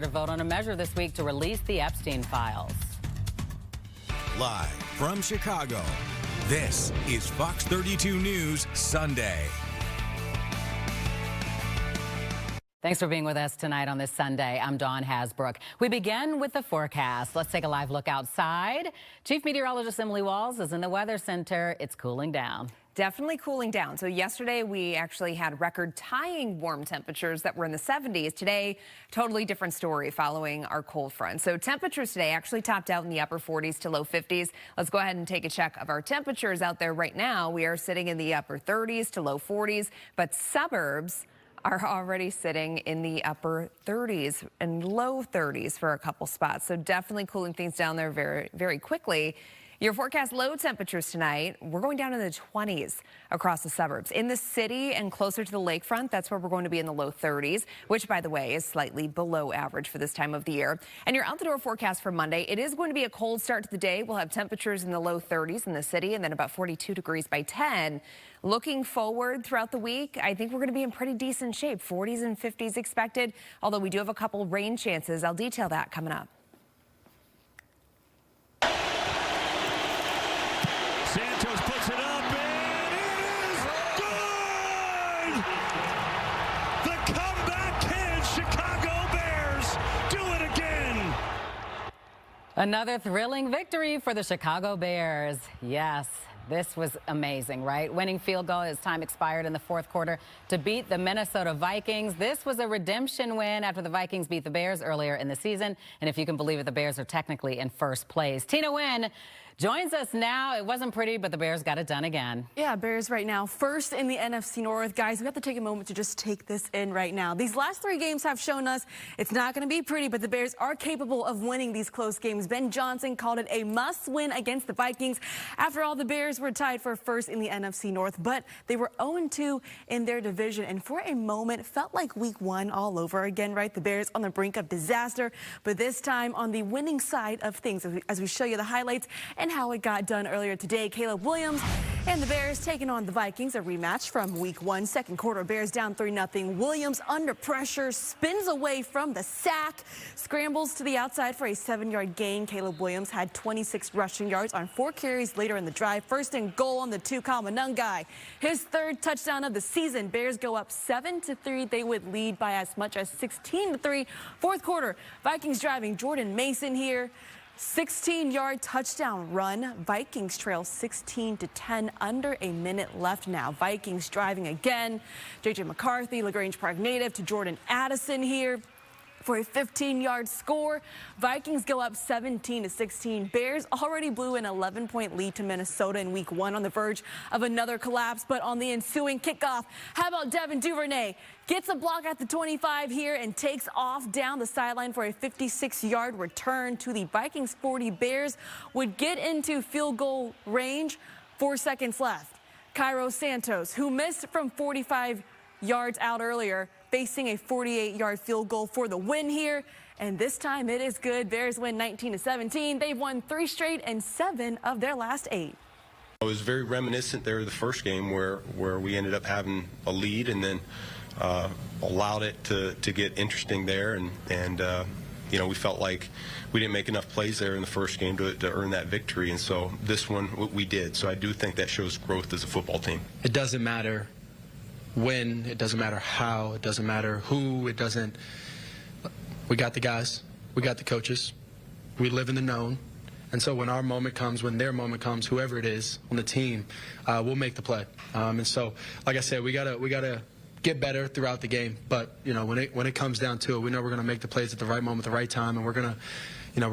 To vote on a measure this week to release the Epstein files. Live from Chicago, this is Fox 32 News Sunday. Thanks for being with us tonight on this Sunday. I'm Dawn Hasbrook. We begin with the forecast. Let's take a live look outside. Chief Meteorologist Emily Walls is in the Weather Center. It's cooling down. Definitely cooling down. So yesterday we actually had record-tying warm temperatures that were in the 70s. Today, totally different story following our cold front. So temperatures today actually topped out in the upper 40s to low 50s. Let's go ahead and take a check of our temperatures out there right now. We are sitting in the upper 30s to low 40s, but suburbs are already sitting in the upper 30s and low 30s for a couple spots. So definitely cooling things down there very, very quickly. Your forecast low temperatures tonight, we're going down in the 20s across the suburbs. In the city and closer to the lakefront, that's where we're going to be in the low 30s, which, by the way, is slightly below average for this time of the year. And your out-the-door forecast for Monday, it is going to be a cold start to the day. We'll have temperatures in the low 30s in the city and then about 42 degrees by 10. Looking forward throughout the week, I think we're going to be in pretty decent shape. 40s and 50s expected, although we do have a couple rain chances. I'll detail that coming up. Santos puts it up, and it is good! The comeback kids, Chicago Bears, do it again! Another thrilling victory for the Chicago Bears. Yes, this was amazing, right? Winning field goal as time expired in the fourth quarter to beat the Minnesota Vikings. This was a redemption win after the Vikings beat the Bears earlier in the season. And if you can believe it, the Bears are technically in first place. Tina Nguyen joins us now. It wasn't pretty, but the Bears got it done again. Yeah, Bears right now first in the NFC North. Guys, we have to take a moment to just take this in right now. These last three games have shown us it's not going to be pretty, but the Bears are capable of winning these close games. Ben Johnson called it a must-win against the Vikings. After all, the Bears were tied for first in the NFC North, but they were 0-2 in their division, and for a moment felt like week one all over again, right? The Bears on the brink of disaster, but this time on the winning side of things as we show you the highlights and how it got done earlier today. Caleb Williams and the Bears taking on the Vikings, a rematch from week one. Second quarter, Bears down 3-0. Williams under pressure, spins away from the sack, scrambles to the outside for a 7-yard gain. Caleb Williams had 26 rushing yards on 4 carries later in the drive. First and goal on the Kamanungai. His third touchdown of the season. Bears go up 7-3. They would lead by as much as 16-3. Fourth quarter, Vikings driving. Jordan Mason here. 16-yard touchdown run. Vikings trail 16-10, under a minute left now. Vikings driving again. J.J. McCarthy, LaGrange Park native, to Jordan Addison here for a 15-yard score. Vikings go up 17-16. Bears already blew an 11-point lead to Minnesota in week one, on the verge of another collapse. But on the ensuing kickoff, how about Devin Duvernay? Gets a block at the 25 here and takes off down the sideline for a 56-yard return to the Vikings 40. Bears would get into field goal range. 4 seconds left. Cairo Santos, who missed from 45 yards out earlier, facing a 48-yard field goal for the win here. And this time it is good. Bears win 19-17. They've won 3 straight and 7 of their last 8. It was very reminiscent there of the first game where we ended up having a lead and then allowed it to get interesting there. And you know, we felt like we didn't make enough plays there in the first game to earn that victory. And so this one we did. So I do think that shows growth as a football team. It doesn't matter when, it doesn't matter how, it doesn't matter who, it doesn't. We got the guys, we got the coaches, we live in the known, and so when our moment comes, when their moment comes, whoever it is on the team, we'll make the play. And so, like I said, we gotta get better throughout the game. But you know, when it comes down to it, we know we're gonna make the plays at the right moment, the right time, and we're gonna go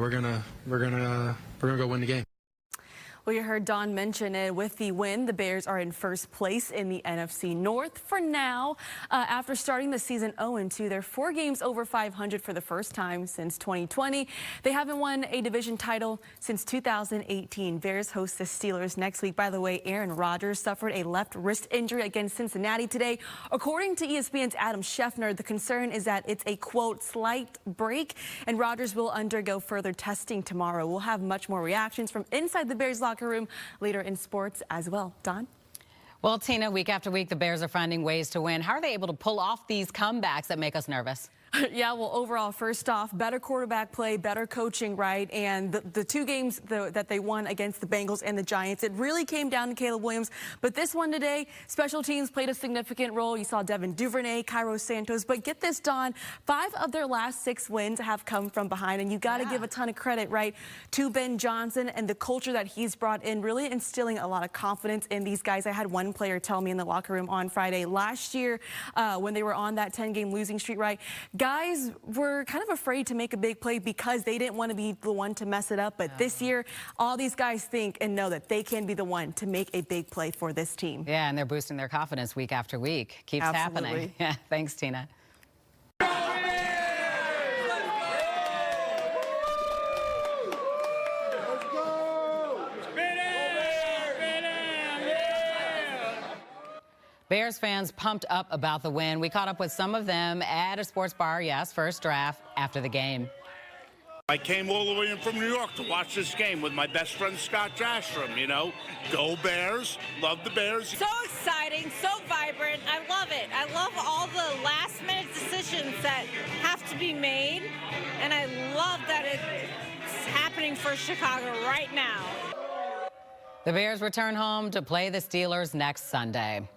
win the game. Well, you heard Don mention it. With the win, the Bears are in first place in the NFC North for now. After starting the season 0-2, they're 4 games over 500 for the first time since 2020. They haven't won a division title since 2018. Bears host the Steelers next week. By the way, Aaron Rodgers suffered a left wrist injury against Cincinnati today. According to ESPN's Adam Schefter, the concern is that it's a, quote, slight break, and Rodgers will undergo further testing tomorrow. We'll have much more reactions from inside the Bears locker room later in sports as well. Don? Well, Tina, week after week, the Bears are finding ways to win. How are they able to pull off these comebacks that make us nervous? Yeah, well, overall, first off, better quarterback play, better coaching, right? And the two games that they won against the Bengals and the Giants, it really came down to Caleb Williams. But this one today, special teams played a significant role. You saw Devin Duvernay, Cairo Santos. But get this, Dawn, 5 of their last 6 wins have come from behind. And you got to give a ton of credit, right, to Ben Johnson and the culture that he's brought in, really instilling a lot of confidence in these guys. I had one player tell me in the locker room on Friday last year when they were on that 10-game losing streak, right, guys were kind of afraid to make a big play because they didn't want to be the one to mess it up. But this year, all these guys think and know that they can be the one to make a big play for this team. Yeah, and they're boosting their confidence week after week. Keeps happening. Yeah, thanks, Tina. Bears fans pumped up about the win. We caught up with some of them at a sports bar, yes, first draft, after the game. I came all the way in from New York to watch this game with my best friend Scott Jastrom, you know. Go Bears, love the Bears. So exciting, so vibrant. I love it. I love all the last-minute decisions that have to be made, and I love that it's happening for Chicago right now. The Bears return home to play the Steelers next Sunday.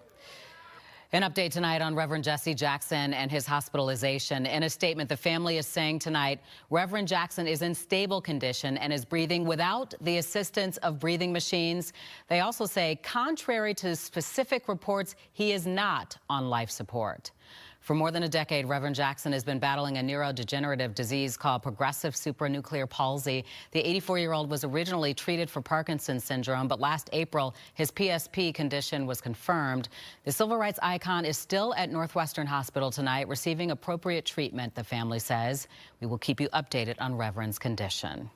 An update tonight on Reverend Jesse Jackson and his hospitalization. In a statement, the family is saying tonight Reverend Jackson is in stable condition and is breathing without the assistance of breathing machines. They also say, contrary to specific reports, he is not on life support. For more than a decade, Reverend Jackson has been battling a neurodegenerative disease called progressive supranuclear palsy. The 84-year-old was originally treated for Parkinson's syndrome, but last April, his PSP condition was confirmed. The civil rights icon is still at Northwestern Hospital tonight, receiving appropriate treatment, the family says. We will keep you updated on Reverend's condition.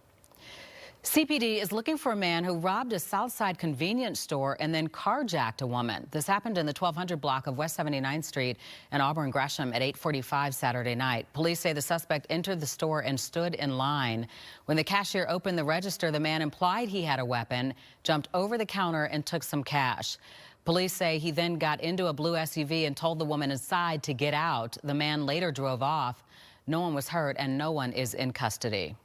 CPD is looking for a man who robbed a Southside convenience store and then carjacked a woman. This happened in the 1200 block of West 79th Street in Auburn Gresham at 8:45 Saturday night. Police say the suspect entered the store and stood in line. When the cashier opened the register, the man implied he had a weapon, jumped over the counter and took some cash. Police say he then got into a blue SUV and told the woman inside to get out. The man later drove off. No one was hurt and no one is in custody.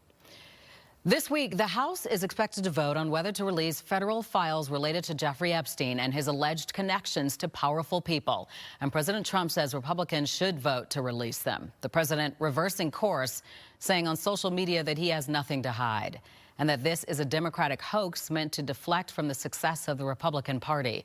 This week, the House is expected to vote on whether to release federal files related to Jeffrey Epstein and his alleged connections to powerful people. And President Trump says Republicans should vote to release them. The president reversing course, saying on social media that he has nothing to hide and that this is a Democratic hoax meant to deflect from the success of the Republican Party.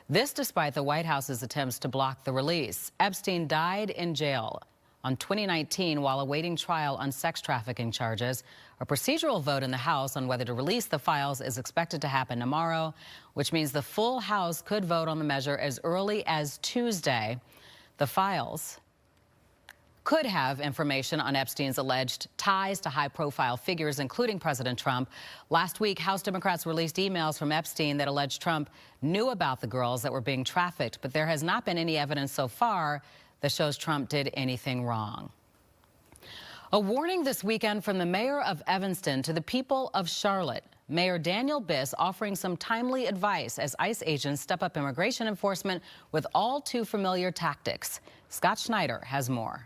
This despite the White House's attempts to block the release. Epstein died in jail on 2019 while awaiting trial on sex trafficking charges. A procedural vote in the House on whether to release the files is expected to happen tomorrow, which means the full House could vote on the measure as early as Tuesday. The files could have information on Epstein's alleged ties to high-profile figures, including President Trump. Last week, House Democrats released emails from Epstein that alleged Trump knew about the girls that were being trafficked, but there has not been any evidence so far that shows Trump did anything wrong. A warning this weekend from the mayor of Evanston to the people of Charlotte. Mayor Daniel Biss offering some timely advice as ICE agents step up immigration enforcement with all too familiar tactics. Scott Schneider has more.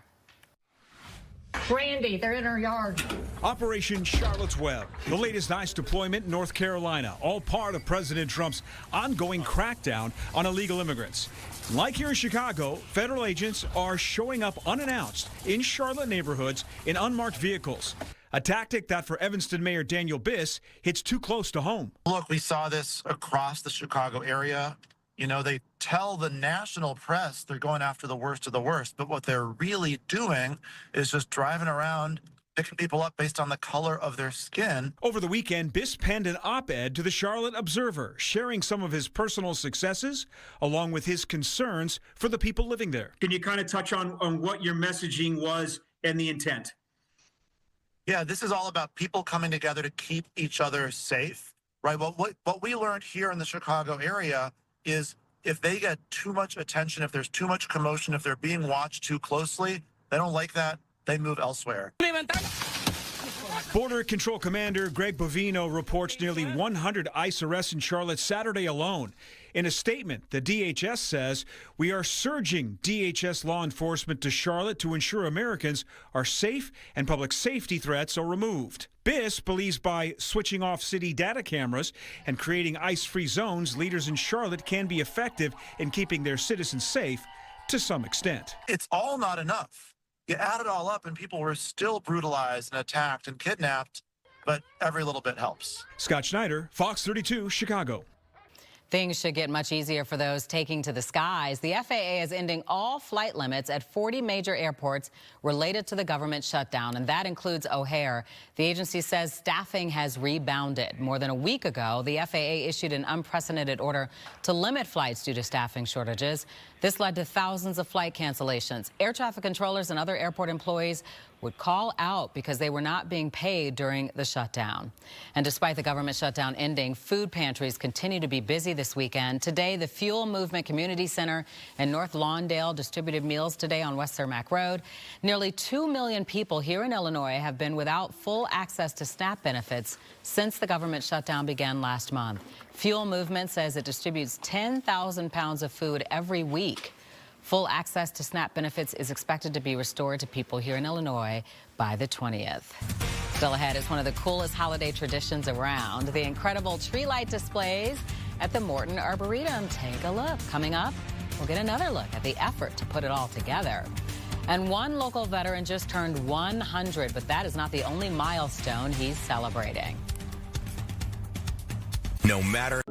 Randy, they're in our yard. Operation Charlotte's Web, the latest ICE deployment in North Carolina, all part of President Trump's ongoing crackdown on illegal immigrants. Like here in Chicago, federal agents are showing up unannounced in Charlotte neighborhoods in unmarked vehicles. A tactic that for Evanston Mayor Daniel Biss hits too close to home. Look, we saw this across the Chicago area. You know, they tell the national press they're going after the worst of the worst, but what they're really doing is just driving around, picking people up based on the color of their skin. Over the weekend, Biss penned an op-ed to the Charlotte Observer, sharing some of his personal successes, along with his concerns for the people living there. Can you kind of touch on what your messaging was and the intent? Yeah, this is all about people coming together to keep each other safe, right? Well, what we learned here in the Chicago area is if they get too much attention, if there's too much commotion, if they're being watched too closely, they don't like that, they move elsewhere. Border Control Commander Greg Bovino reports nearly 100 ICE arrests in Charlotte Saturday alone. In a statement, the DHS says, "We are surging DHS law enforcement to Charlotte to ensure Americans are safe and public safety threats are removed." BIS believes by switching off city data cameras and creating ICE-free zones, leaders in Charlotte can be effective in keeping their citizens safe to some extent. It's all not enough. You add it all up and people were still brutalized and attacked and kidnapped, but every little bit helps. Scott Schneider, Fox 32, Chicago. Things should get much easier for those taking to the skies. The FAA is ending all flight limits at 40 major airports related to the government shutdown, and that includes O'Hare. The agency says staffing has rebounded. More than a week ago, the FAA issued an unprecedented order to limit flights due to staffing shortages. This led to thousands of flight cancellations. Air traffic controllers and other airport employees would call out because they were not being paid during the shutdown. And despite the government shutdown ending, food pantries continue to be busy this weekend. Today, the Fuel Movement Community Center in North Lawndale distributed meals today on West Cermak Road. Nearly 2 million people here in Illinois have been without full access to SNAP benefits since the government shutdown began last month. Fuel Movement says it distributes 10,000 pounds of food every week. Full access to SNAP benefits is expected to be restored to people here in Illinois by the 20th. Still ahead is one of the coolest holiday traditions around, the incredible tree light displays at the Morton Arboretum. Take a look. Coming up, we'll get another look at the effort to put it all together. And one local veteran just turned 100, but that is not the only milestone he's celebrating. No matter.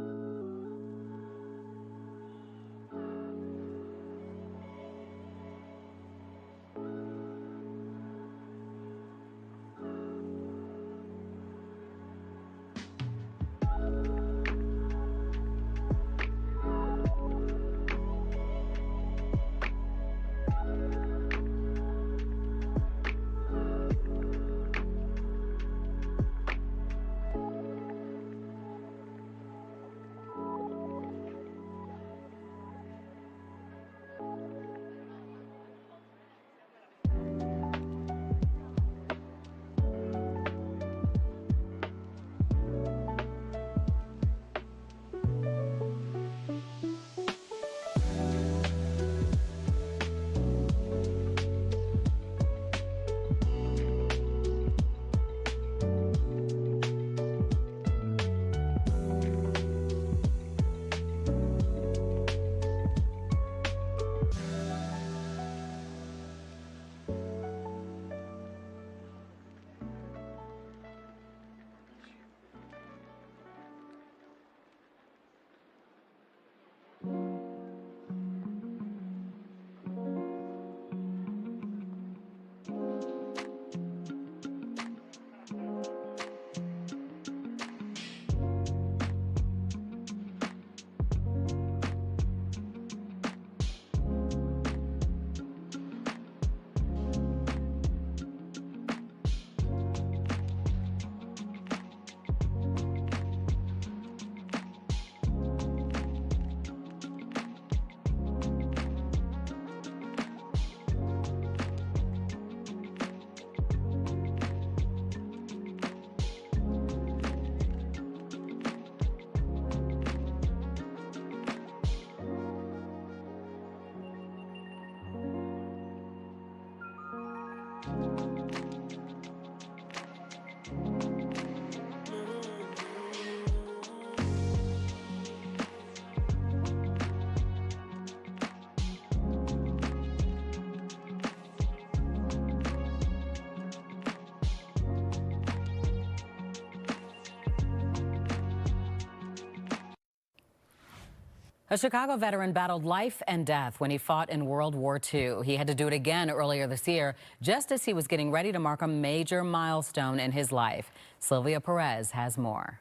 A Chicago veteran battled life and death when he fought in World War II. He had to do it again earlier this year, just as he was getting ready to mark a major milestone in his life. Sylvia Perez has more.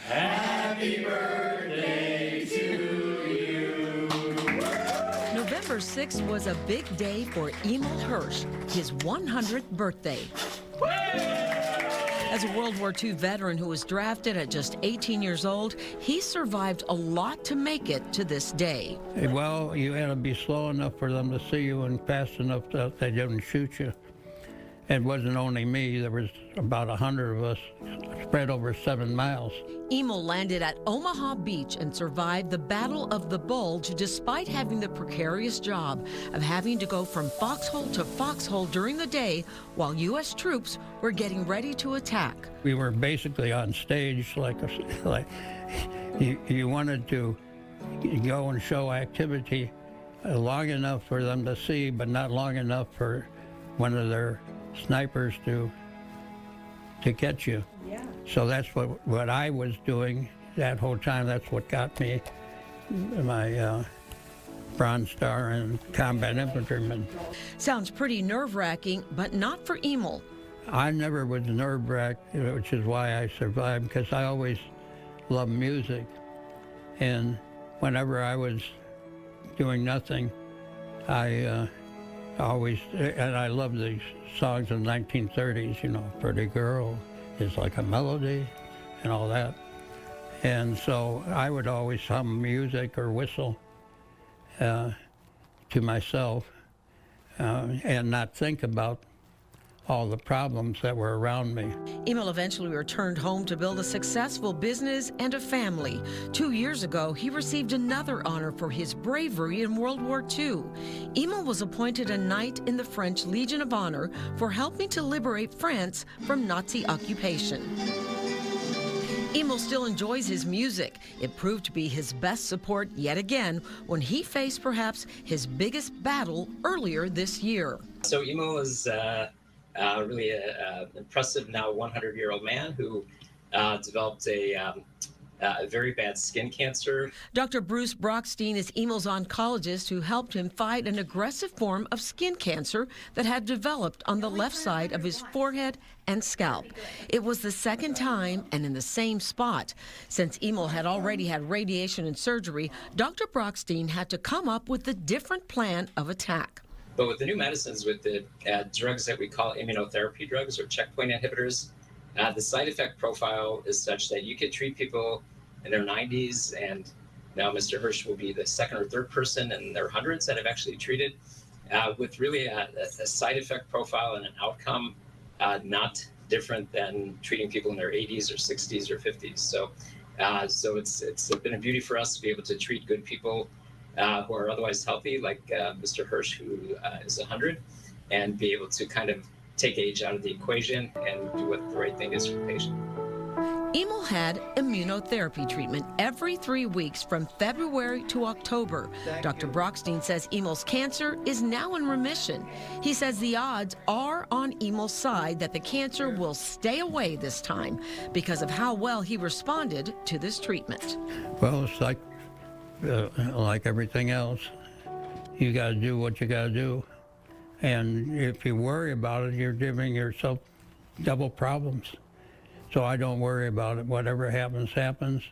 Happy birthday to you. November 6th was a big day for Emil Hirsch, his 100th birthday. As a World War II veteran who was drafted at just 18 years old, he survived a lot to make it to this day. Well, you had to be slow enough for them to see you and fast enough that they didn't shoot you. It wasn't only me. There was about 100 of us spread over 7 miles. Emil landed at Omaha Beach and survived the Battle of the Bulge despite having the precarious job of having to go from foxhole to foxhole during the day while U.S. troops were getting ready to attack. We were basically on stage like you wanted to go and show activity long enough for them to see, but not long enough for one of their snipers to catch you. Yeah. So that's what I was doing that whole time. That's what got me my Bronze Star and Combat Infantryman. Sounds pretty nerve-wracking, but not for Emil. I never was nerve-wracked, which is why I survived, because I always loved music. And whenever I was doing nothing, I always, and I loved these songs of the 1930s, you know, Pretty Girl is like a melody and all that. And so I would always hum music or whistle to myself and not think about all the problems that were around me. Emil eventually returned home to build a successful business and a family. 2 years ago, he received another honor for his bravery in World War II. Emil was appointed a Knight in the French Legion of Honor for helping to liberate France from Nazi occupation. Emil still enjoys his music. It proved to be his best support yet again when he faced perhaps his biggest battle earlier this year. So Emil is really an impressive now 100-year-old man who developed a very bad skin cancer. Dr. Bruce Brockstein is Emil's oncologist who helped him fight an aggressive form of skin cancer that had developed on the left side of his forehead and scalp. It was the second time and in the same spot. Since Emil had already had radiation and surgery, Dr. Brockstein had to come up with a different plan of attack. But with the new medicines, with the drugs that we call immunotherapy drugs or checkpoint inhibitors, the side effect profile is such that you could treat people in their 90s, and now Mr. Hirsch will be the second or third person in their hundreds that have actually treated with really a side effect profile and an outcome not different than treating people in their 80s or 60s or 50s. So it's been a beauty for us to be able to treat good people who are otherwise healthy, like Mr. Hirsch, who is 100, and be able to kind of take age out of the equation and do what the right thing is for the patient. Emil had immunotherapy treatment every 3 weeks from February to October. Dr. Brockstein says Emil's cancer is now in remission. He says the odds are on Emil's side that the cancer will stay away this time because of how well he responded to this treatment. Well, it's like everything else, you got to do what you got to do. And if you worry about it, you're giving yourself double problems. So I don't worry about it. Whatever happens, happens.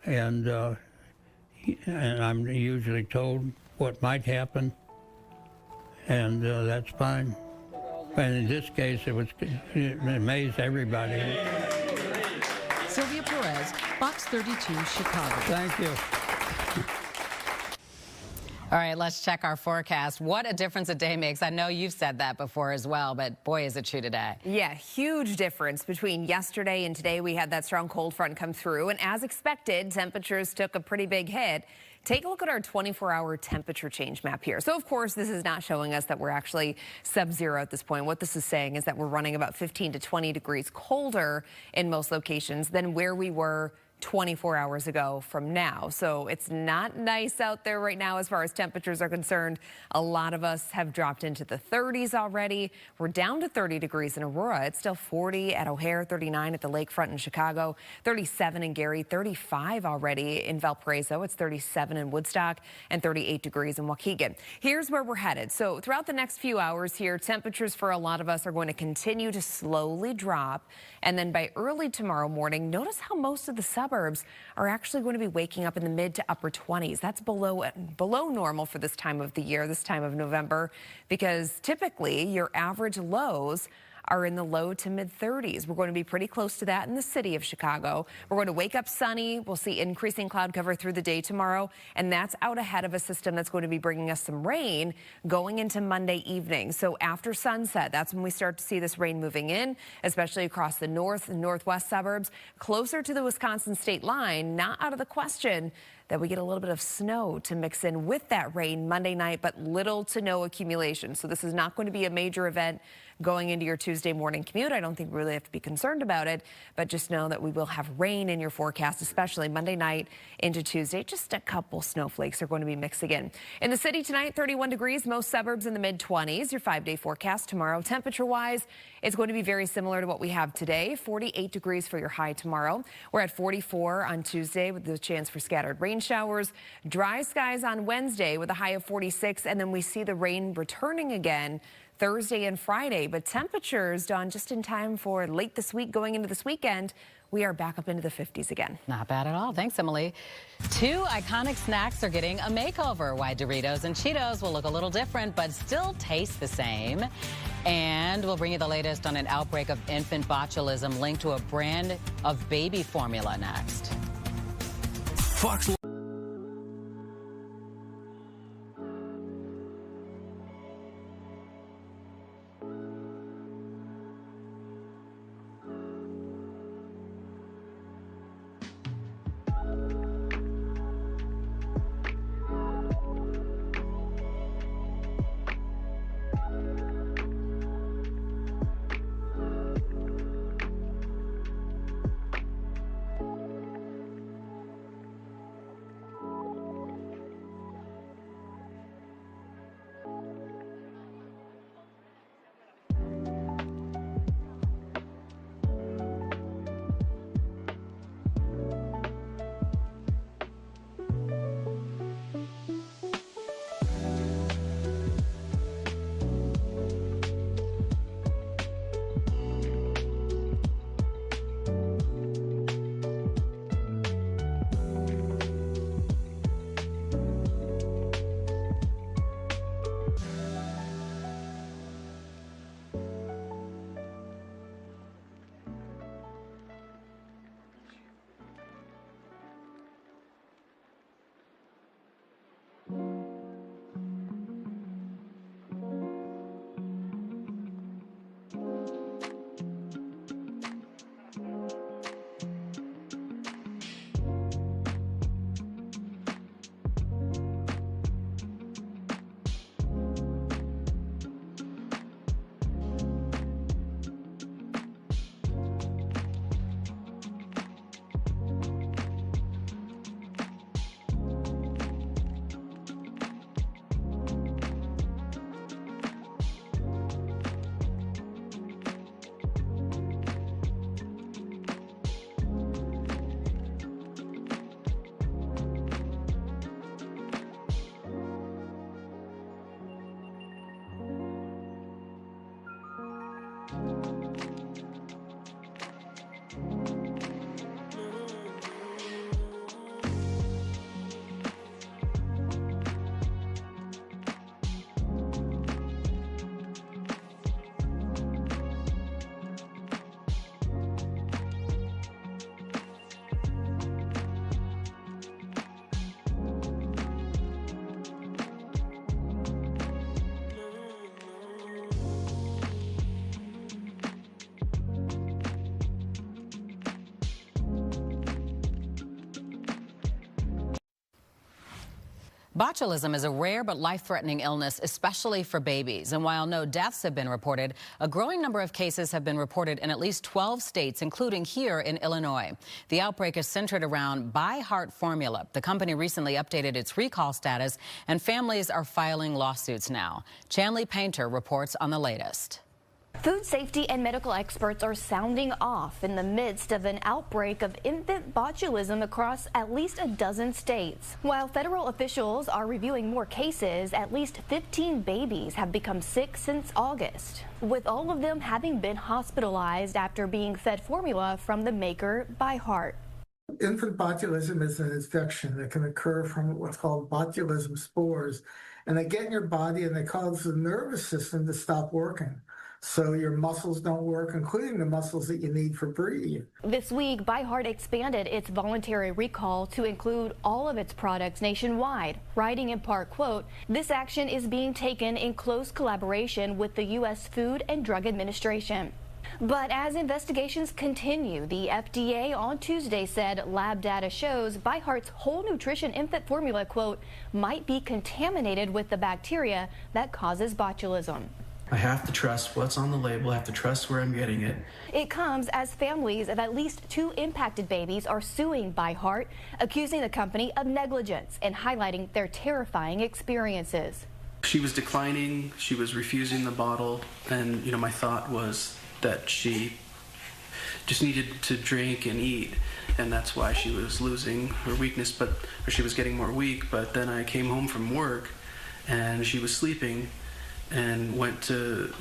And I'm usually told what might happen, and that's fine. And in this case, it amazed everybody. Sylvia Perez, Fox 32, Chicago. Thank you. All right, let's check our forecast. What a difference a day makes. I know you've said that before as well, but boy, is it true today. Yeah, huge difference between yesterday and today. We had that strong cold front come through, and as expected, temperatures took a pretty big hit. Take a look at our 24-hour temperature change map here. So, of course, this is not showing us that we're actually sub-zero at this point. What this is saying is that we're running about 15 to 20 degrees colder in most locations than where we were 24 hours ago from now. So it's not nice out there right now as far as temperatures are concerned. A lot of us have dropped into the 30s already. We're down to 30 degrees in Aurora. It's still 40 at O'Hare, 39 at the lakefront in Chicago, 37 in Gary, 35 already in Valparaiso. It's 37 in Woodstock and 38 degrees in Waukegan. Here's where we're headed. So throughout the next few hours here, temperatures for a lot of us are going to continue to slowly drop. And then by early tomorrow morning, notice how most of the suburbs are actually going to be waking up in the mid to upper 20s. That's below normal for this time of the year, this time of November, because typically your average lows are in the low to mid 30s. We're going to be pretty close to that in the city of Chicago. We're going to wake up sunny. We'll see increasing cloud cover through the day tomorrow, and that's out ahead of a system that's going to be bringing us some rain going into Monday evening. So after sunset, that's when we start to see this rain moving in, especially across the north and northwest suburbs, closer to the Wisconsin state line. Not out of the question that we get a little bit of snow to mix in with that rain Monday night, but little to no accumulation. So this is not going to be a major event going into your Tuesday morning commute. I don't think we really have to be concerned about it, but just know that we will have rain in your forecast, especially Monday night into Tuesday. Just a couple snowflakes are going to be mixing in. In the city tonight, 31 degrees, most suburbs in the mid-20s. Your 5-day forecast tomorrow. Temperature-wise, it's going to be very similar to what we have today. 48 degrees for your high tomorrow. We're at 44 on Tuesday with the chance for scattered rain showers. Dry skies on Wednesday with a high of 46, and then we see the rain returning again Thursday and Friday. But temperatures, Dawn, just in time for late this week going into this weekend, we are back up into the 50s again. Not bad at all. Thanks, Emily. 2 iconic snacks are getting a makeover. Why Doritos and Cheetos will look a little different, but still taste the same. And we'll bring you the latest on an outbreak of infant botulism linked to a brand of baby formula next. Fox. Botulism is a rare but life-threatening illness, especially for babies. And while no deaths have been reported, a growing number of cases have been reported in at least 12 states, including here in Illinois. The outbreak is centered around By Heart formula. The company recently updated its recall status, and families are filing lawsuits now. Chanley Painter reports on the latest. Food safety and medical experts are sounding off in the midst of an outbreak of infant botulism across at least a dozen states. While federal officials are reviewing more cases, at least 15 babies have become sick since August, with all of them having been hospitalized after being fed formula from the maker By Heart. Infant botulism is an infection that can occur from what's called botulism spores, and they get in your body and they cause the nervous system to stop working. so your muscles don't work, including the muscles that you need for breathing. This week, ByHeart expanded its voluntary recall to include all of its products nationwide, writing in part, quote, "This action is being taken in close collaboration with the U.S. Food and Drug Administration." But as investigations continue, the FDA on Tuesday said lab data shows ByHeart's whole nutrition infant formula, quote, "might be contaminated with the bacteria that causes botulism." I have to trust what's on the label. I have to trust where I'm getting it. It comes as families of at least 2 impacted babies are suing ByHeart, accusing the company of negligence and highlighting their terrifying experiences. She was declining. She was refusing the bottle. And, my thought was that she just needed to drink and eat, and that's why she was losing her weakness, or she was getting more weak. But then I came home from work and she was sleeping, and went to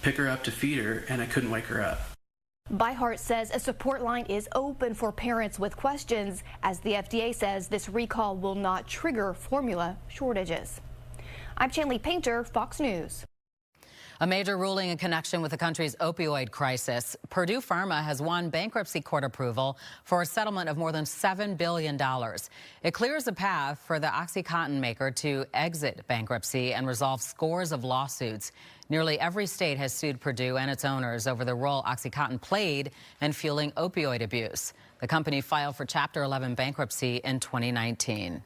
pick her up to feed her, and I couldn't wake her up. ByHeart says a support line is open for parents with questions, as the FDA says this recall will not trigger formula shortages. I'm Chanley Painter, Fox News. A major ruling in connection with the country's opioid crisis. Purdue Pharma has won bankruptcy court approval for a settlement of more than $7 billion. It clears a path for the OxyContin maker to exit bankruptcy and resolve scores of lawsuits. Nearly every state has sued Purdue and its owners over the role OxyContin played in fueling opioid abuse. The company filed for Chapter 11 bankruptcy in 2019.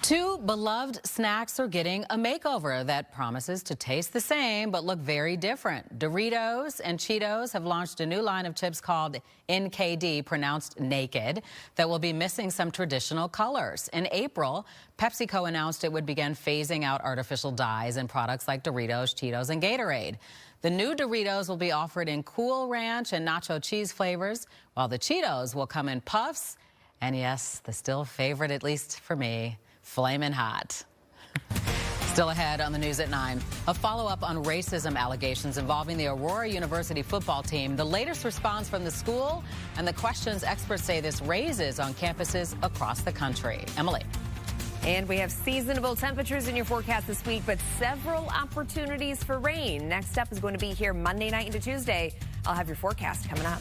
2 beloved snacks are getting a makeover that promises to taste the same but look very different. Doritos and Cheetos have launched a new line of chips called NKD, pronounced naked, that will be missing some traditional colors. In April, PepsiCo announced it would begin phasing out artificial dyes in products like Doritos, Cheetos, and Gatorade. The new Doritos will be offered in Cool Ranch and Nacho Cheese flavors, while the Cheetos will come in puffs, and yes, the still favorite, at least for me, Flamin' Hot. Still ahead on the news at 9, a follow-up on racism allegations involving the Aurora University football team, the latest response from the school, and the questions experts say this raises on campuses across the country. Emily. And we have seasonable temperatures in your forecast this week, but several opportunities for rain. Next up is going to be here Monday night into Tuesday. I'll have your forecast coming up.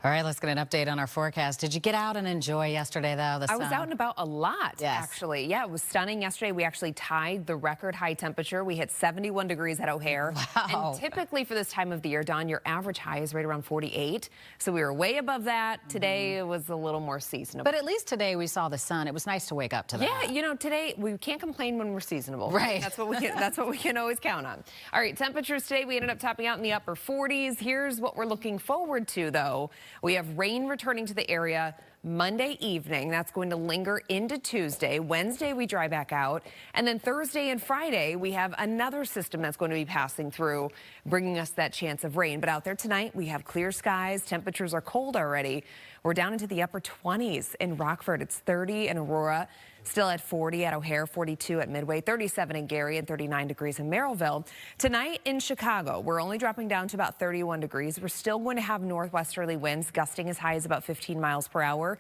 All right, let's get an update on our forecast. Did you get out and enjoy yesterday, though? The sun? I was out and about a lot, yes. actually. Yeah, it was stunning yesterday. We actually tied the record high temperature. We hit 71 degrees at O'Hare. Wow. And typically for this time of the year, Dawn, your average high is right around 48. So we were way above that. Today it was a little more seasonable. But at least today we saw the sun. It was nice to wake up to that. Yeah, you know, today we can't complain when we're seasonable. Right. That's what we can always count on. All right, temperatures today, we ended up topping out in the upper 40s. Here's what we're looking forward to, though. We have rain returning to the area Monday evening. That's going to linger into Tuesday. Wednesday, we dry back out. And then Thursday and Friday, we have another system that's going to be passing through, bringing us that chance of rain. But out there tonight, we have clear skies. Temperatures are cold already. We're down into the upper 20s in Rockford. It's 30 in Aurora. Still at 40 at O'Hare, 42 at Midway, 37 in Gary, and 39 degrees in Merrillville. Tonight in Chicago, we're only dropping down to about 31 degrees. We're still going to have northwesterly winds gusting as high as about 15 miles per hour.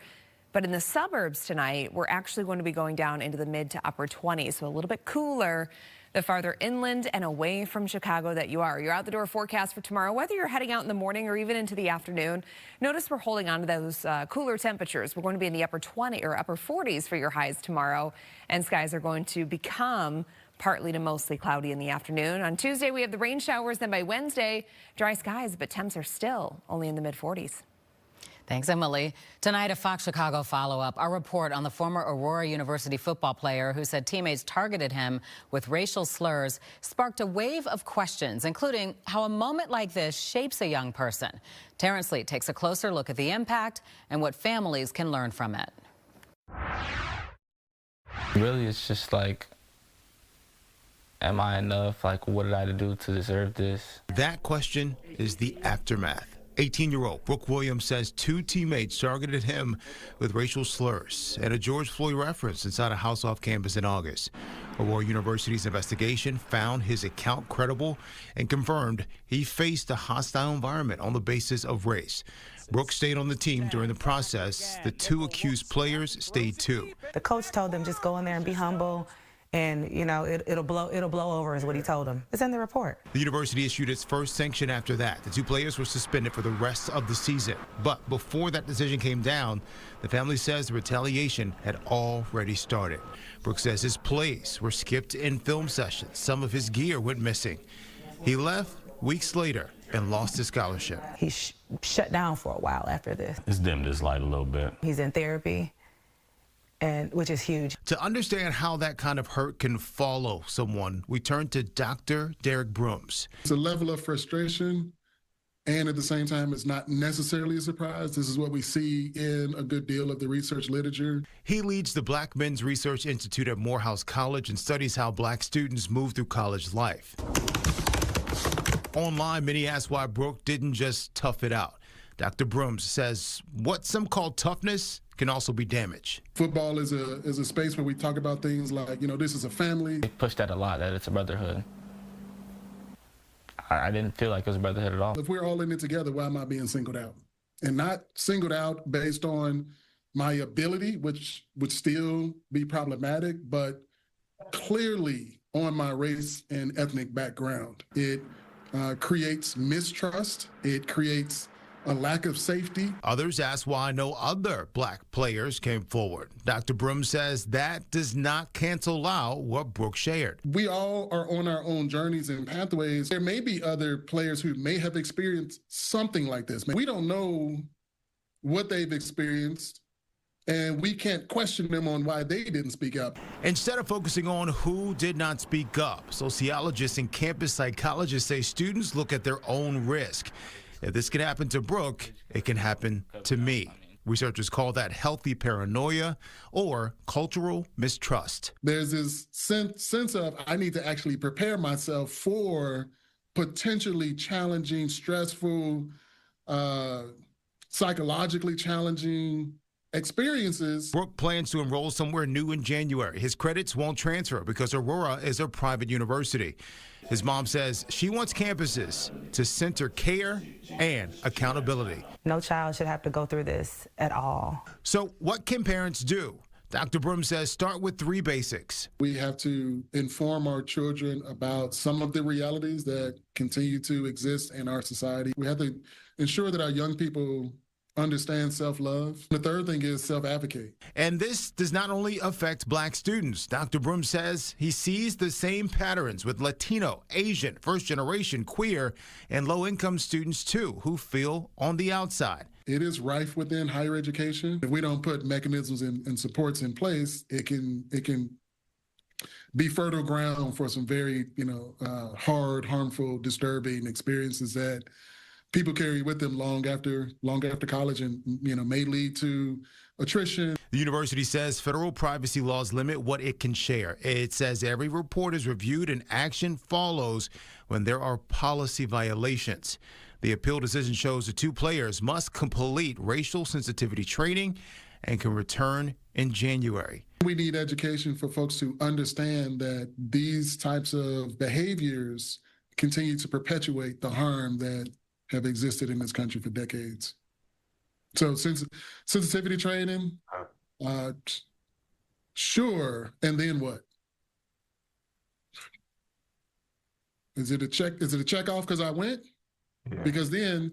But in the suburbs tonight, we're actually going to be going down into the mid to upper 20s, so a little bit cooler the farther inland and away from Chicago that you are. Your out the door forecast for tomorrow, whether you're heading out in the morning or even into the afternoon, notice we're holding on to those cooler temperatures. We're going to be in the upper 20 or upper 40s for your highs tomorrow, and skies are going to become partly to mostly cloudy in the afternoon. On Tuesday, we have the rain showers. Then by Wednesday, dry skies, but temps are still only in the mid 40s. Thanks, Emily. Tonight, a Fox Chicago follow-up. Our report on the former Aurora University football player who said teammates targeted him with racial slurs sparked a wave of questions, including how a moment like this shapes a young person. Terrence Lee takes a closer look at the impact and what families can learn from it. Really, it's just like, am I enough? Like, what did I do to deserve this? That question is the aftermath. 18-year-old Brooke Williams says two teammates targeted him with racial slurs and a George Floyd reference inside a house off campus in August. Aurora University's investigation found his account credible and confirmed he faced a hostile environment on the basis of race. Brooke stayed on the team during the process. The two accused players stayed too. The coach told them just go in there and be humble. And, you know, it'll blow over is what he told them. It's in the report. The university issued its first sanction after that. The two players were suspended for the rest of the season. But before that decision came down, the family says the retaliation had already started. Brooks says his plays were skipped in film sessions. Some of his gear went missing. He left weeks later and lost his scholarship. He shut down for a while after this. It's dimmed his light a little bit. He's in therapy. Which is huge. To understand how that kind of hurt can follow someone, we turn to Dr. Derek Brooms. It's a level of frustration, and at the same time, it's not necessarily a surprise. This is what we see in a good deal of the research literature. He leads the Black Men's Research Institute at Morehouse College and studies how black students move through college life. Online, many ask why Brooke didn't just tough it out. Dr. Brooms says what some call toughness can also be damage. Football is a space where we talk about things like, you know, this is a family. They push that a lot, that it's a brotherhood. I didn't feel like it was a brotherhood at all. If we're all in it together, why am I being singled out? And not singled out based on my ability, which would still be problematic, but clearly on my race and ethnic background. It creates mistrust. It creates a lack of safety. Others ask why no other black players came forward. Dr. Brooms says that does not cancel out what Brooke shared. We all are on our own journeys and pathways. There may be other players who may have experienced something like this. We don't know what they've experienced, and we can't question them on why they didn't speak up. Instead of focusing on who did not speak up, sociologists and campus psychologists say students look at their own risk. If this can happen to Brooke, it can happen to me. Researchers call that healthy paranoia or cultural mistrust. There's this sense of I need to actually prepare myself for potentially challenging, stressful, psychologically challenging experiences. Brooke plans to enroll somewhere new in January. His credits won't transfer because Aurora is a private university. His mom says she wants campuses to center care and accountability. No child should have to go through this at all. So what can parents do? Dr. Brooms says start with 3 basics. We have to inform our children about some of the realities that continue to exist in our society. We have to ensure that our young people understand self-love. The third thing is self-advocate. And this does not only affect black students. Dr. Broom says he sees the same patterns with Latino, Asian, first-generation, queer, and low-income students, too, who feel on the outside. It is rife within higher education. If we don't put mechanisms and supports in place, it can be fertile ground for some very, hard, harmful, disturbing experiences that people carry with them long after college, and may lead to attrition. The university says federal privacy laws limit what it can share. It says every report is reviewed and action follows when there are policy violations. The appeal decision shows the two players must complete racial sensitivity training and can return in January. We need education for folks to understand that these types of behaviors continue to perpetuate the harm that have existed in this country for decades. So sensitivity training, sure, and then what? Is it a check off because I went? Yeah. Because then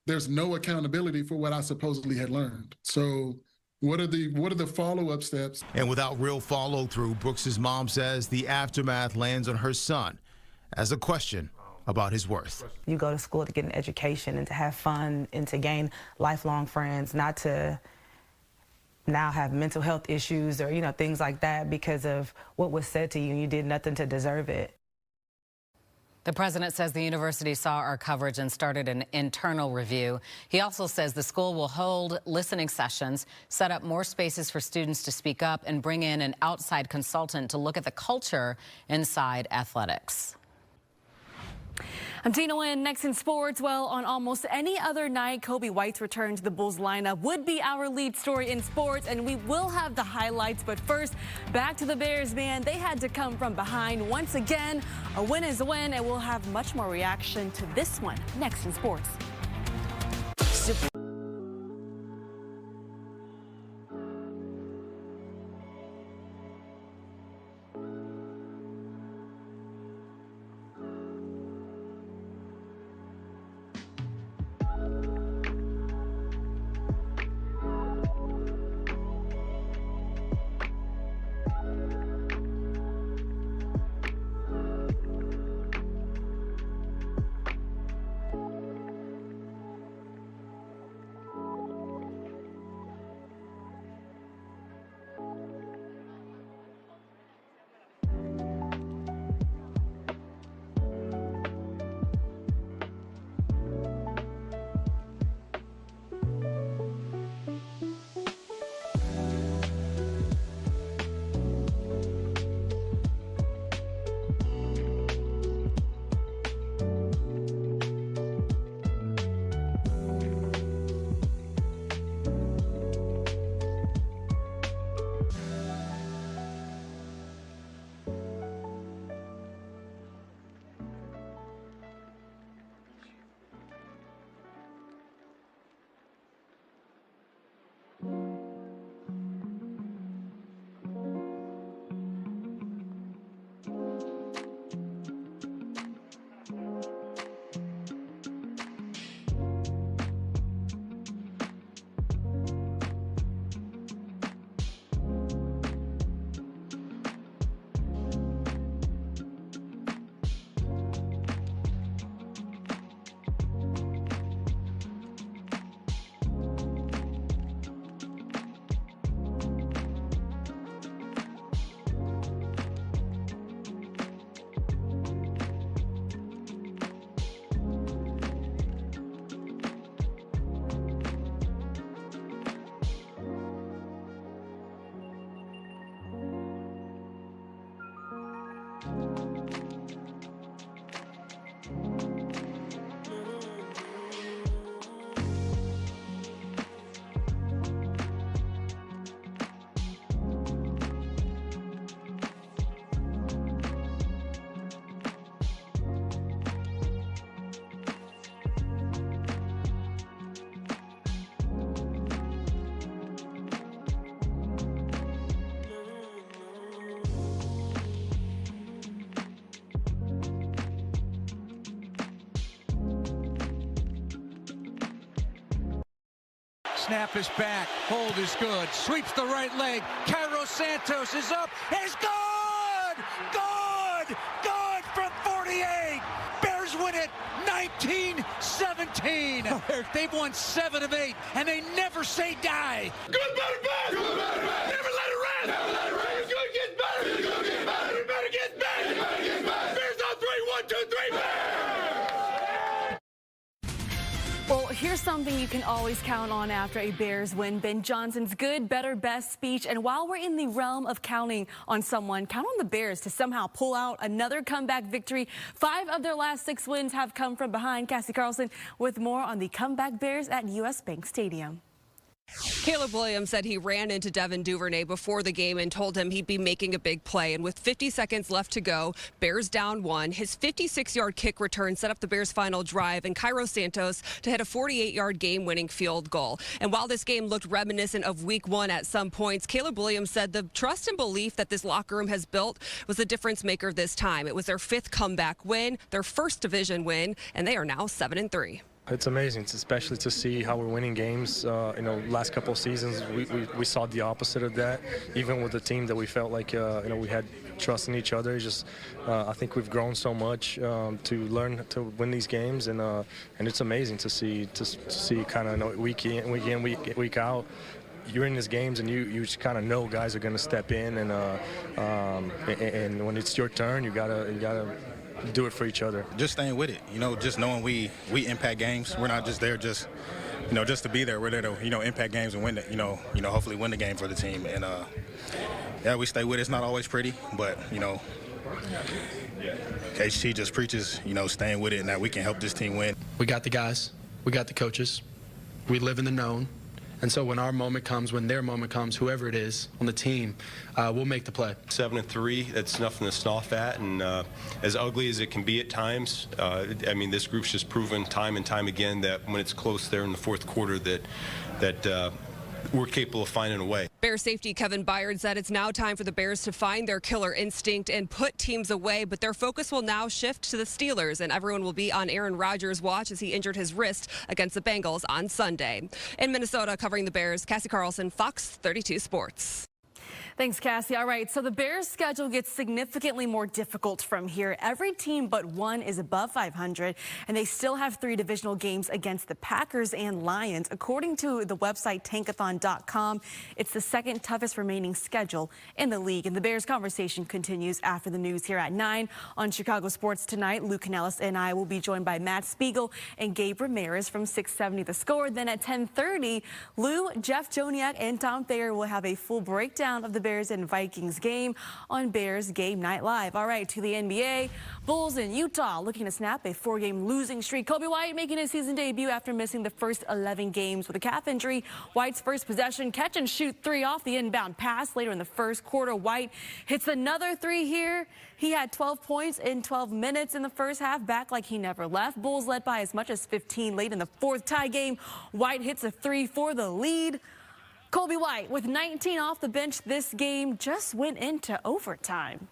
there's no accountability for what I supposedly had learned. So what are the follow-up steps? And without real follow-through, Brooks's mom says the aftermath lands on her son as a question about his worth. You go to school to get an education and to have fun and to gain lifelong friends, not to now have mental health issues or, things like that because of what was said to you and you did nothing to deserve it. The president says the university saw our coverage and started an internal review. He also says the school will hold listening sessions, set up more spaces for students to speak up, and bring in an outside consultant to look at the culture inside athletics. I'm Tina Nguyen. Next in sports, well, on almost any other night, Kobe White's return to the Bulls lineup would be our lead story in sports, and we will have the highlights. But first, back to the Bears, man. They had to come from behind once again. A win is a win, and we'll have much more reaction to this one next in sports. snap is back. Hold is good. Sweeps the right leg. Cairo Santos is up. It's good! Good! Good from 48! Bears win it 19-17. They've won 7 of 8, and they never say die. Good, better, bad! Good, better, bad! Never let it rest! Never let it rest! Good gets better! Good gets better! Better gets better! Better gets better! Bears on 3, 1, 2, 3, Bears! Well, here's something you can always count on after a Bears win. Ben Johnson's good, better, best speech. And while we're in the realm of counting on someone, count on the Bears to somehow pull out another comeback victory. 5 of their last 6 wins have come from behind. Cassie Carlson with more on the comeback Bears at U.S. Bank Stadium. Caleb Williams said he ran into Devin Duvernay before the game and told him he'd be making a big play. And with 50 seconds left to go, Bears down 1. His 56-yard kick return set up the Bears' final drive, and Cairo Santos to hit a 48-yard game-winning field goal. And while this game looked reminiscent of Week 1 at some points, Caleb Williams said the trust and belief that this locker room has built was the difference maker this time. It was their 5th comeback win, their 1st division win, and they are now 7-3. It's amazing, especially to see how we're winning games. Last couple of seasons, we saw the opposite of that. Even with the team that we felt like, we had trust in each other. I think we've grown so much to learn to win these games, and it's amazing to see kind of week in, week out. You're in these games, and you just kind of know guys are going to step in, and when it's your turn, you gotta do it for each other. Just staying with it, just knowing we impact games. We're not just there just to be there. We're there to, impact games and win it, hopefully win the game for the team. And, we stay with it. It's not always pretty, but, HT just preaches, staying with it and that we can help this team win. We got the guys. We got the coaches. We live in the known. And so when our moment comes, when their moment comes, whoever it is on the team, we'll make the play. 7-3, that's nothing to scoff at, and as ugly as it can be at times, this group's just proven time and time again that when it's close there in the 4th quarter that we're capable of finding a way. Bears safety Kevin Byard said it's now time for the Bears to find their killer instinct and put teams away, but their focus will now shift to the Steelers, and everyone will be on Aaron Rodgers' watch as he injured his wrist against the Bengals on Sunday. In Minnesota, covering the Bears, Cassie Carlson, Fox 32 Sports. Thanks, Cassie. All right, so the Bears' schedule gets significantly more difficult from here. Every team but one is above 500, and they still have 3 divisional games against the Packers and Lions. According to the website tankathon.com, it's the 2nd toughest remaining schedule in the league. And the Bears conversation continues after the news here at 9 on Chicago Sports Tonight. Lou Canellis and I will be joined by Matt Spiegel and Gabe Ramirez from 670 The Score. Then at 10:30, Lou, Jeff Joniak, and Tom Thayer will have a full breakdown of the Bears and Vikings game on Bears Game Night Live. All right, to the NBA. Bulls in Utah looking to snap a 4-game losing streak. Kobe White making his season debut after missing the first 11 games with a calf injury. White's first possession, catch and shoot 3 off the inbound pass later in the 1st quarter. White hits another 3 here. He had 12 points in 12 minutes in the first half, back like he never left. Bulls led by as much as 15 late in the 4th tie game. White hits a 3 for the lead. Kobe White with 19 off the bench this game just went into overtime.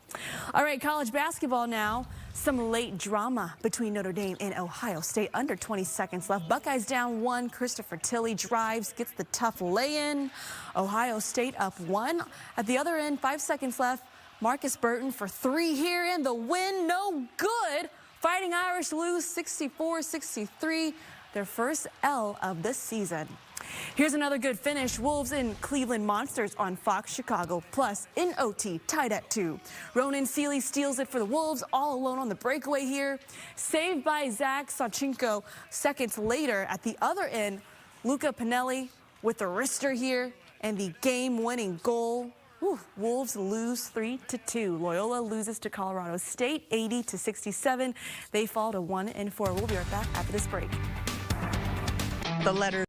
All right, college basketball now. Some late drama between Notre Dame and Ohio State. Under 20 seconds left. Buckeyes down 1. Christopher Tilley drives, gets the tough lay-in. Ohio State up 1. At the other end, 5 seconds left. Marcus Burton for 3 here, and the win no good. Fighting Irish lose 64-63. Their first L of the season. Here's another good finish. Wolves and Cleveland Monsters on Fox Chicago. Plus, in OT, tied at 2. Ronan Seeley steals it for the Wolves, all alone on the breakaway here. Saved by Zach Sawchenko. Seconds later, at the other end, Luca Pinelli with the wrister here and the game-winning goal. Wolves lose 3-2. Loyola loses to Colorado State 80-67. They fall to 1-4. We'll be right back after this break. The letter.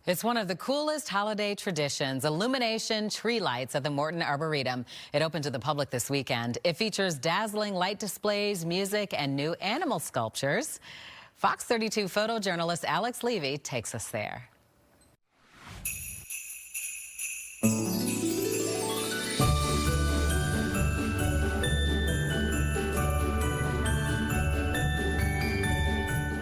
It's one of the coolest holiday traditions, illumination tree lights at the Morton Arboretum. It opened to the public this weekend. It features dazzling light displays, music, and new animal sculptures. Fox 32 photojournalist Alex Levy takes us there.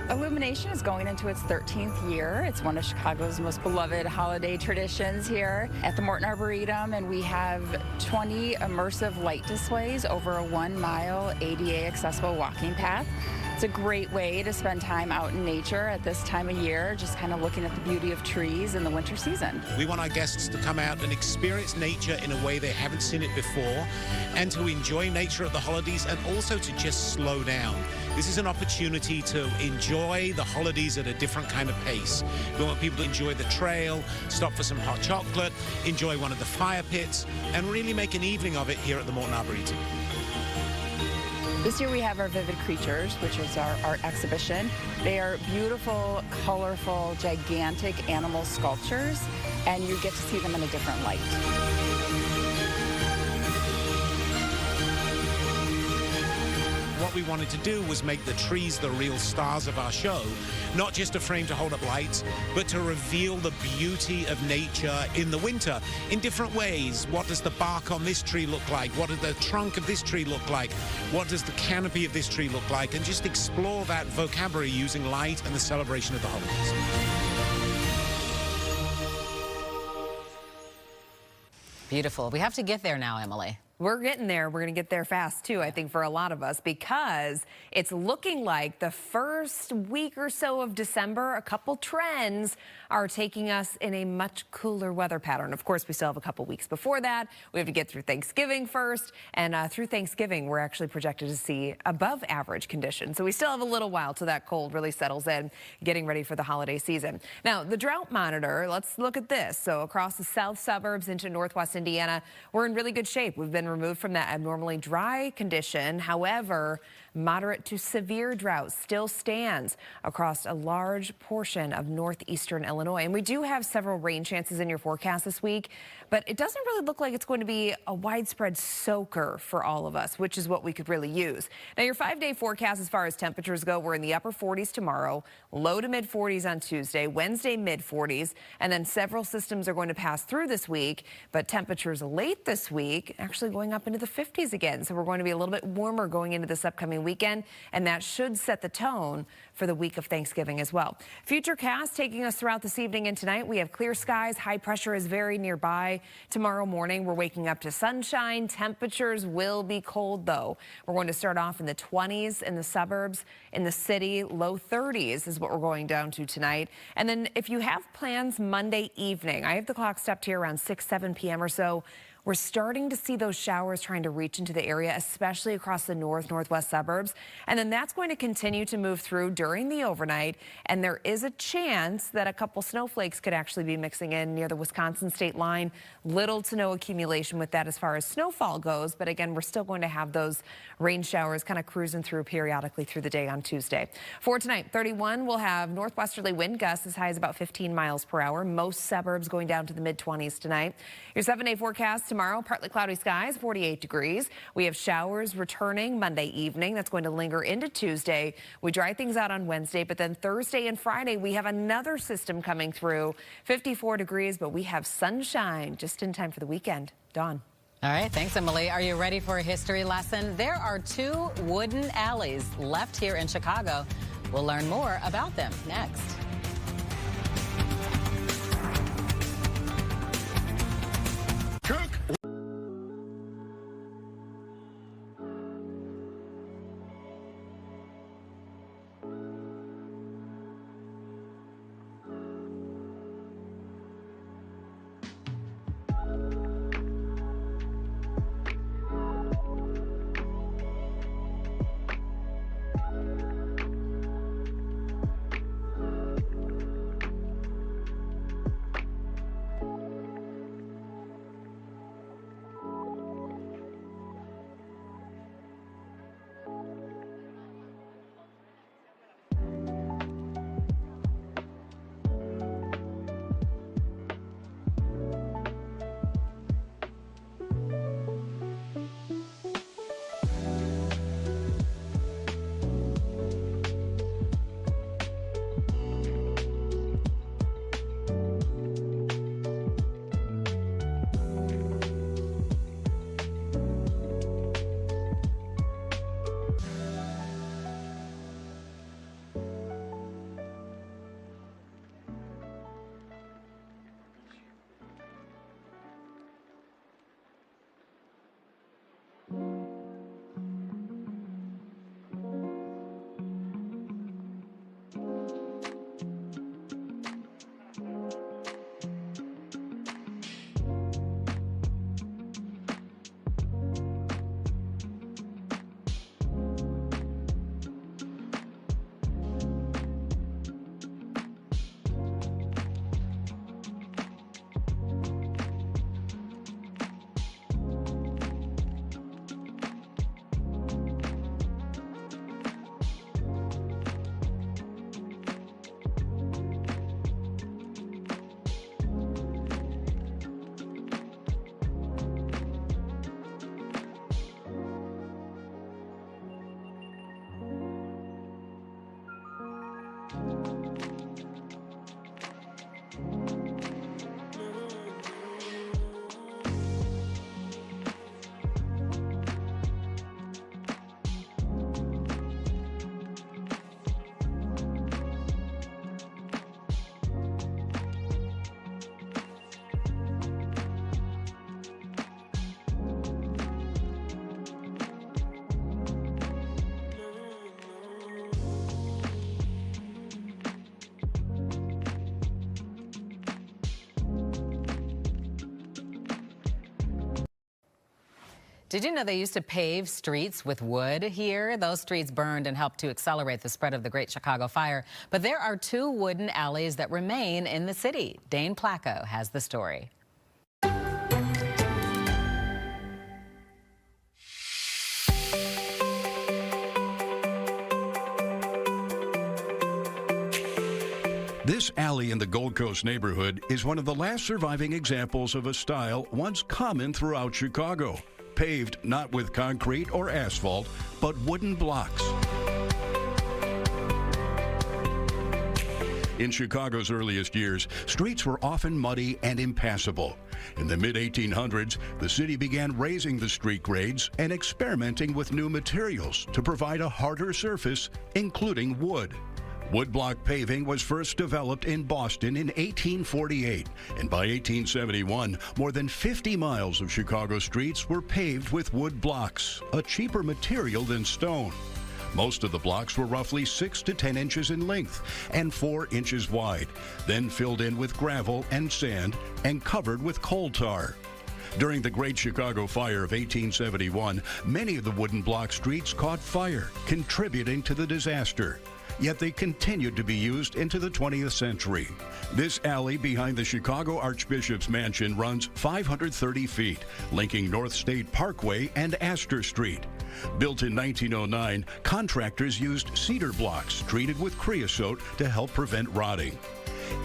Illumination is going into its 13th year. It's one of Chicago's most beloved holiday traditions here at the Morton Arboretum, and we have 20 immersive light displays over a 1-mile ADA accessible walking path. It's a great way to spend time out in nature at this time of year, just kind of looking at the beauty of trees in the winter season. We want our guests to come out and experience nature in a way they haven't seen it before, and to enjoy nature at the holidays, and also to just slow down. This is an opportunity to enjoy the holidays at a different kind of pace. We want people to enjoy the trail, stop for some hot chocolate, enjoy one of the fire pits, and really make an evening of it here at the Morton Arboretum. This year we have our Vivid Creatures, which is our art exhibition. They are beautiful, colorful, gigantic animal sculptures, and you get to see them in a different light. What we wanted to do was make the trees the real stars of our show, not just a frame to hold up lights, but to reveal the beauty of nature in the winter in different ways. What does the bark on this tree look like? What does the trunk of this tree look like? What does the canopy of this tree look like? And just explore that vocabulary using light and the celebration of the holidays. Beautiful. We have to get there now, Emily. We're getting there. We're going to get there fast, too, I think, for a lot of us, because it's looking like the first week or so of December, a couple trends are taking us in a much cooler weather pattern. Of course, we still have a couple weeks before that. We have to get through Thanksgiving first, and through Thanksgiving, we're actually projected to see above average conditions. So we still have a little while till that cold really settles in, getting ready for the holiday season. Now, the drought monitor, let's look at this. So across the south suburbs into northwest Indiana, we're in really good shape. We've been removed from that abnormally dry condition. However, moderate to severe drought still stands across a large portion of northeastern Illinois. And we do have several rain chances in your forecast this week, but it doesn't really look like it's going to be a widespread soaker for all of us, which is what we could really use. Now, your 5-day forecast as far as temperatures go, we're in the upper 40s tomorrow, low to mid 40s on Tuesday, Wednesday mid 40s, and then several systems are going to pass through this week, but temperatures late this week actually going up into the 50s again. So we're going to be a little bit warmer going into this upcoming weekend, and that should set the tone for the week of Thanksgiving as well. Futurecast taking us throughout this evening and tonight. We have clear skies. High pressure is very nearby. Tomorrow morning, we're waking up to sunshine. Temperatures will be cold, though. We're going to start off in the 20s in the suburbs. In the city, low 30s is what we're going down to tonight. And then if you have plans Monday evening, I have the clock stepped here around 6, 7 p.m. or so. We're starting to see those showers trying to reach into the area, especially across the northwest suburbs. And then that's going to continue to move through during the overnight. And there is a chance that a couple snowflakes could actually be mixing in near the Wisconsin state line. Little to no accumulation with that as far as snowfall goes. But again, we're still going to have those rain showers kind of cruising through periodically through the day on Tuesday. For tonight, 31, we'll have northwesterly wind gusts as high as about 15 miles per hour. Most suburbs going down to the mid-20s tonight. Your 7-day forecast tomorrow, partly cloudy skies, 48 degrees. We have showers returning Monday evening. That's going to linger into Tuesday. We dry things out on Wednesday, but then Thursday and Friday, we have another system coming through, 54 degrees, but we have sunshine just in time for the weekend. Dawn. All right, thanks, Emily. Are you ready for a history lesson? There are 2 wooden alleys left here in Chicago. We'll learn more about them next. Did you know they used to pave streets with wood here? Those streets burned and helped to accelerate the spread of the Great Chicago Fire. But there are 2 wooden alleys that remain in the city. Dane Placco has the story. This alley in the Gold Coast neighborhood is one of the last surviving examples of a style once common throughout Chicago. Paved not with concrete or asphalt, but wooden blocks. In Chicago's earliest years, streets were often muddy and impassable. In the mid-1800s, the city began raising the street grades and experimenting with new materials to provide a harder surface, including wood. Woodblock paving was first developed in Boston in 1848, and by 1871, more than 50 miles of Chicago streets were paved with wood blocks, a cheaper material than stone. Most of the blocks were roughly 6 to 10 inches in length and 4 inches wide, then filled in with gravel and sand and covered with coal tar. During the Great Chicago Fire of 1871, many of the wooden block streets caught fire, contributing to the disaster. Yet they continued to be used into the 20th century. This alley behind the Chicago Archbishop's Mansion runs 530 feet, linking North State Parkway and Astor Street. Built in 1909, contractors used cedar blocks treated with creosote to help prevent rotting.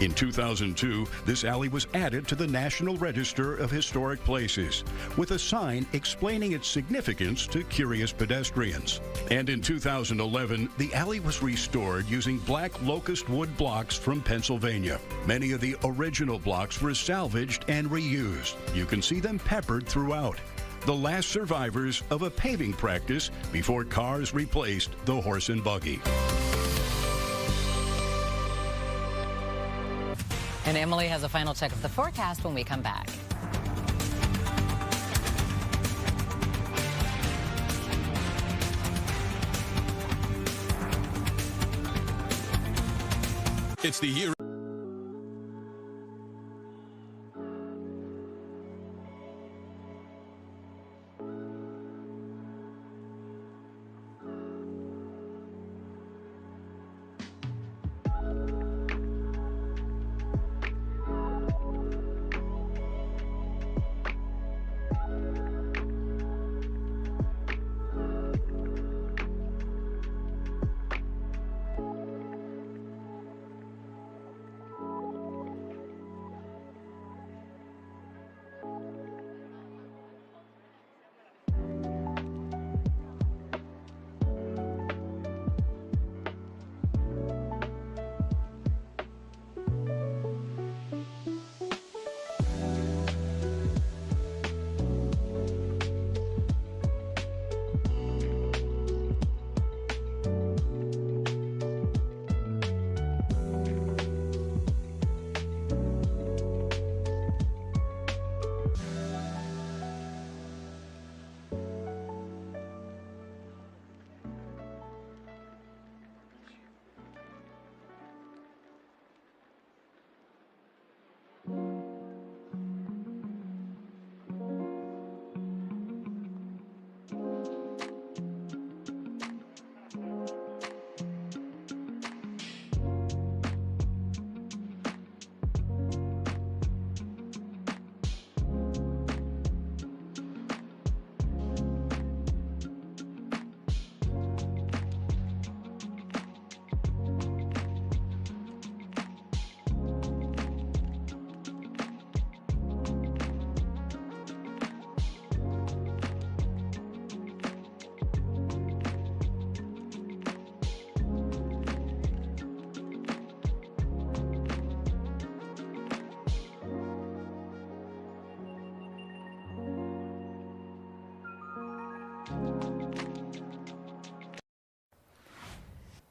In 2002, this alley was added to the National Register of Historic Places, with a sign explaining its significance to curious pedestrians. And in 2011, the alley was restored using black locust wood blocks from Pennsylvania. Many of the original blocks were salvaged and reused. You can see them peppered throughout. The last survivors of a paving practice before cars replaced the horse and buggy. And Emily has a final check of the forecast when we come back. It's the year.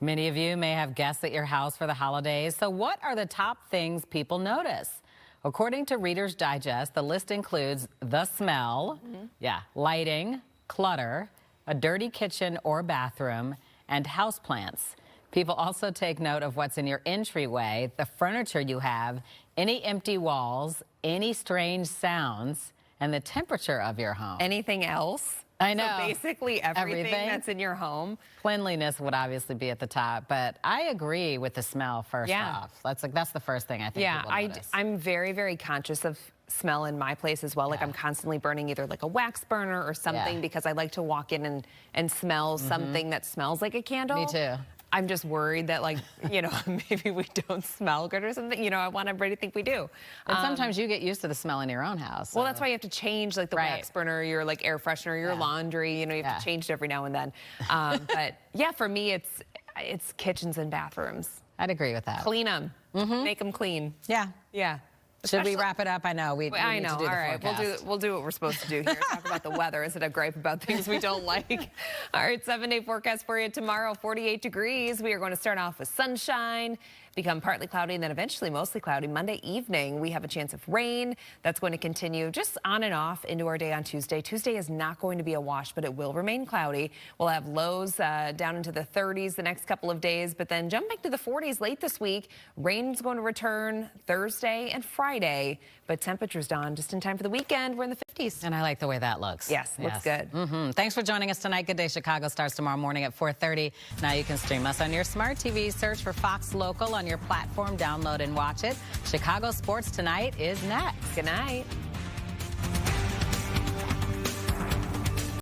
Many of you may have guests at your house for the holidays. So what are the top things people notice? According to Reader's Digest, the list includes the smell, lighting, clutter, a dirty kitchen or bathroom, and houseplants. People also take note of what's in your entryway, the furniture you have, any empty walls, any strange sounds, and the temperature of your home. Anything else? I know. So basically everything that's in your home. Cleanliness would obviously be at the top, but I agree with the smell first off. That's the first thing I think people notice. I'm very, very conscious of smell in my place as well. Like I'm constantly burning either like a wax burner or something because I like to walk in and smell something that smells like a candle. Me too. I'm just worried that, like, you know, maybe we don't smell good or something. You know, I want everybody to think we do. And sometimes you get used to the smell in your own house. Well, that's why you have to change, like, the wax burner, your, like, air freshener, your laundry. You know, you have to change it every now and then. But, yeah, for me, it's kitchens and bathrooms. I'd agree with that. Clean them. Make them clean. Yeah. Yeah. Should we wrap it up? I know we I need know. to do the All right, forecast. we'll do what we're supposed to do here. Talk about the weather instead of gripe about things we don't like. All right, 7-day forecast for you tomorrow. 48 degrees. We are going to start off with sunshine, become partly cloudy, and then eventually mostly cloudy. Monday evening, we have a chance of rain. That's going to continue just on and off into our day on Tuesday. Tuesday is not going to be a wash, but it will remain cloudy. We'll have lows down into the 30s the next couple of days, but then jump back to the 40s late this week. Rain's going to return Thursday and Friday, but temperatures down just in time for the weekend. We're in the 50s. And I like the way that looks. Yes, looks good. Thanks for joining us tonight. Good Day Chicago starts tomorrow morning at 4:30. Now you can stream us on your smart TV. Search for Fox Local on your platform. Download and watch it. Chicago Sports Tonight is next. Good night.